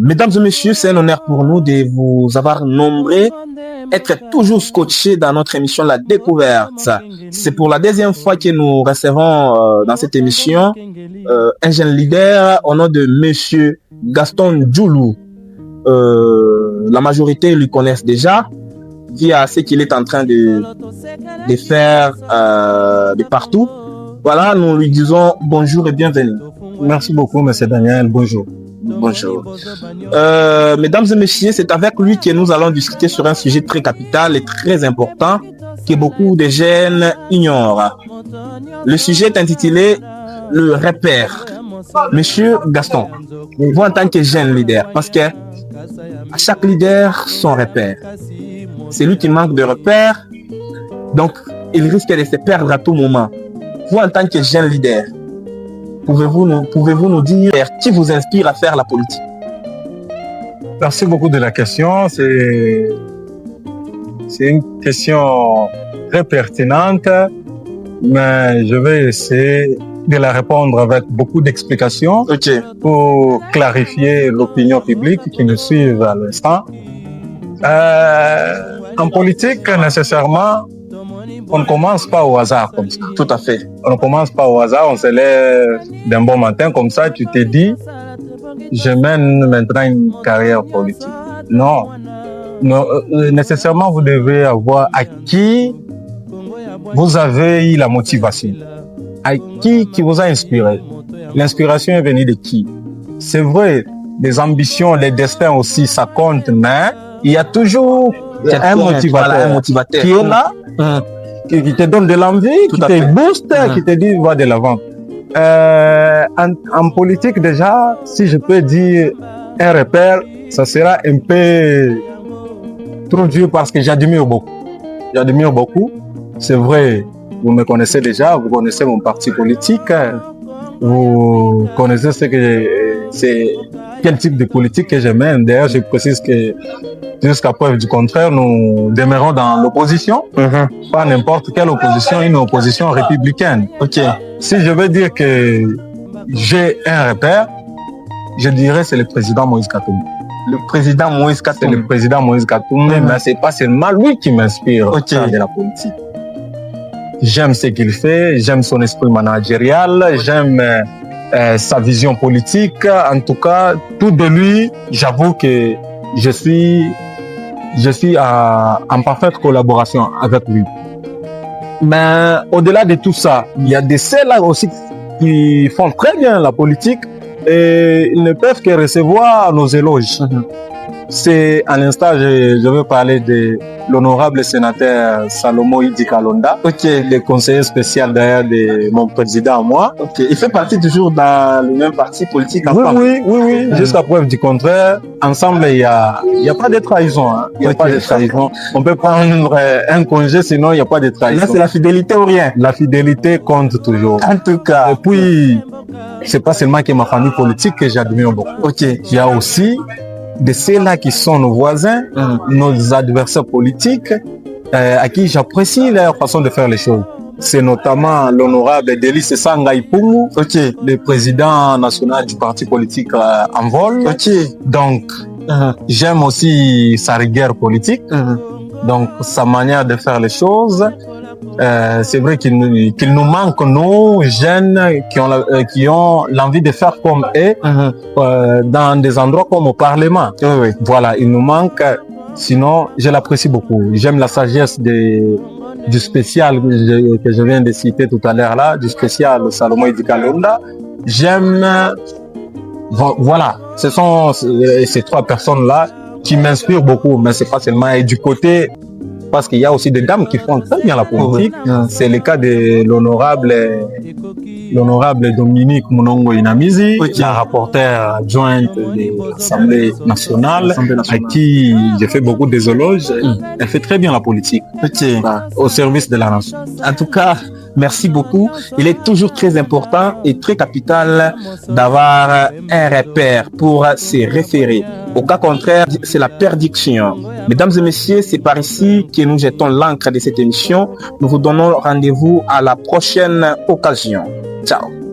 Mesdames et messieurs, c'est un honneur pour nous de vous avoir nombré, être toujours scotchés dans notre émission La Découverte. C'est pour la deuxième fois que nous recevons dans cette émission un jeune leader au nom de Monsieur Gaston Djoulou. La majorité lui connaissent déjà via ce qu'il est en train de faire de partout. Voilà, nous lui disons bonjour et bienvenue. Merci beaucoup, Monsieur Daniel. Bonjour. Bonjour. Mesdames et messieurs, c'est avec lui que nous allons discuter sur un sujet très capital et très important que beaucoup de jeunes ignorent. Le sujet est intitulé le repère. Monsieur Gaston, vous en tant que jeune leader, parce que à chaque leader son repère. C'est lui qui manque de repères, donc il risque de se perdre à tout moment. Vous en tant que jeune leader, pouvez-vous nous dire qui vous inspire à faire la politique? Merci beaucoup de la question. C'est une question très pertinente, mais je vais essayer de la répondre avec beaucoup d'explications pour clarifier l'opinion publique qui nous suit à l'instant. En politique, nécessairement, on ne commence pas au hasard comme ça. Tout à fait. On ne commence pas au hasard, on se lève d'un bon matin comme ça, tu te dis, je mène maintenant une carrière politique. Non. Nécessairement, vous devez avoir acquis, vous avez eu la motivation. À qui vous a inspiré? L'inspiration est venue de qui? C'est vrai, les ambitions, les destins aussi, ça compte, mais il y a toujours un motivateur qui est là, qui te donne de l'envie, qui te booste, qui te dit va de l'avant. En politique déjà, si je peux dire un repère, ça sera un peu trop dur parce que j'admire beaucoup. J'admire beaucoup. C'est vrai, vous me connaissez déjà, vous connaissez mon parti politique, vous connaissez quel type de politique que je mène. D'ailleurs, je précise que jusqu'à preuve du contraire, nous demeurons dans l'opposition. Pas n'importe quelle opposition, une opposition républicaine. Si je veux dire que j'ai un repère, je dirais c'est le président Moïse Katumbi. Le président Moïse Katumbi. C'est le président Moïse Katumbi, mais c'est pas seulement lui qui m'inspire de la politique. J'aime ce qu'il fait, j'aime son esprit managérial, j'aime sa vision politique. En tout cas, tout de lui, j'avoue que je suis en parfaite collaboration avec lui. Mais au-delà de tout ça, il y a des ceux-là aussi qui font très bien la politique et ils ne peuvent que recevoir nos éloges. C'est à l'instant, je veux parler de l'honorable sénateur Salomo Idi Kalonda, le conseiller spécial d'ailleurs de mon président à moi. Il fait partie toujours dans le même parti politique. Oui. Jusqu'à preuve du contraire, ensemble, il y a pas de trahison. Il y a pas de trahison. On peut prendre un congé, sinon il n'y a pas de trahison. Là, c'est la fidélité ou rien. La fidélité compte toujours. En tout cas. Et puis, c'est pas seulement que ma famille politique que j'admire beaucoup. Il y a aussi de ceux-là qui sont nos voisins, nos adversaires politiques, à qui j'apprécie leur façon de faire les choses. C'est notamment l'honorable Delis Sangai Pumu, le président national du parti politique Envol. Donc, j'aime aussi sa rigueur politique, donc sa manière de faire les choses. C'est vrai qu'il nous manque, nous, jeunes, qui ont l'envie de faire comme eux, dans des endroits comme au Parlement. Voilà, il nous manque. Sinon, je l'apprécie beaucoup. J'aime la sagesse du spécial que je viens de citer tout à l'heure là, du spécial Salomo Idi Kalonda. J'aime... Voilà, ce sont ces trois personnes-là qui m'inspirent beaucoup, mais c'est pas seulement du côté... Parce qu'il y a aussi des dames qui font très bien la politique. C'est le cas de l'honorable Dominique Munongo Inamizi, la rapporteure adjointe de l'Assemblée nationale, à qui j'ai fait beaucoup des éloges. Elle fait très bien la politique, au service de la nation. En tout cas, merci beaucoup. Il est toujours très important et très capital d'avoir un repère pour se référer. Au cas contraire, c'est la perdition. Mesdames et messieurs, c'est par ici que nous jetons l'encre de cette émission. Nous vous donnons rendez-vous à la prochaine occasion. Ciao.